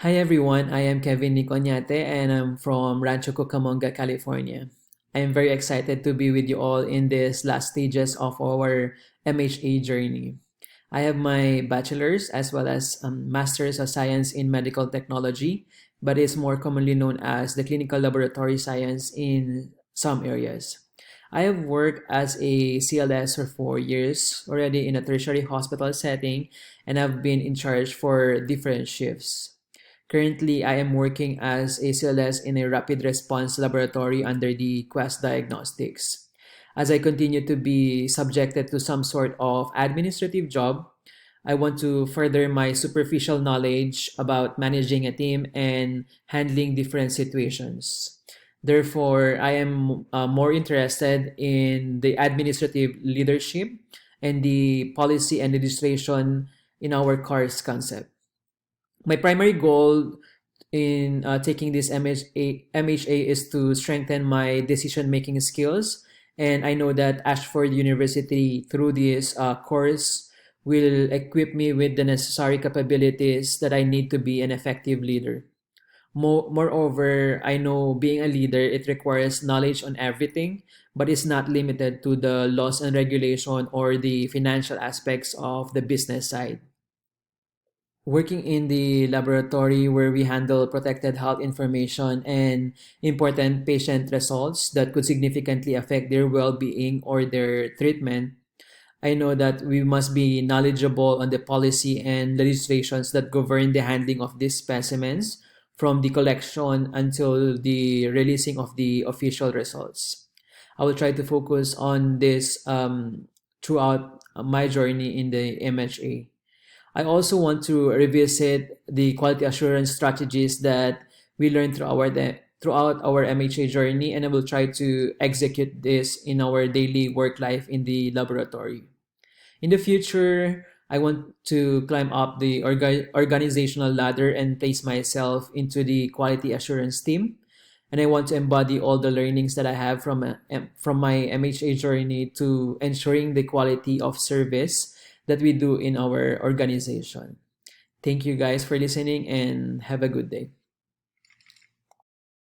Hi everyone, I am Kevin Niconyate and I'm from Rancho Cucamonga, California. I am very excited to be with you all in this last stages of our MHA journey. I have my bachelor's as well as master's of science in medical technology, but it's more commonly known as the clinical laboratory science in some areas. I have worked as a CLS for 4 years already in a tertiary hospital setting, and I've been in charge for different shifts. Currently, I am working as a CLS in a rapid response laboratory under the Quest Diagnostics. As I continue to be subjected to some sort of administrative job, I want to further my superficial knowledge about managing a team and handling different situations. Therefore, I am more interested in the administrative leadership and the policy and legislation in our CARS concept. My primary goal in taking this MHA is to strengthen my decision-making skills. And I know that Ashford University, through this course, will equip me with the necessary capabilities that I need to be an effective leader. Moreover, I know being a leader, it requires knowledge on everything, but it's not limited to the laws and regulation or the financial aspects of the business side. Working in the laboratory where we handle protected health information and important patient results that could significantly affect their well-being or their treatment, I know that we must be knowledgeable on the policy and legislations that govern the handling of these specimens from the collection until the releasing of the official results. I will try to focus on this throughout my journey in the MHA. I also want to revisit the quality assurance strategies that we learned throughout our MHA journey, and I will try to execute this in our daily work life in the laboratory. In the future, I want to climb up the organizational ladder and place myself into the quality assurance team. And I want to embody all the learnings that I have from my MHA journey to ensuring the quality of service that we do in our organization. Thank you guys for listening and have a good day.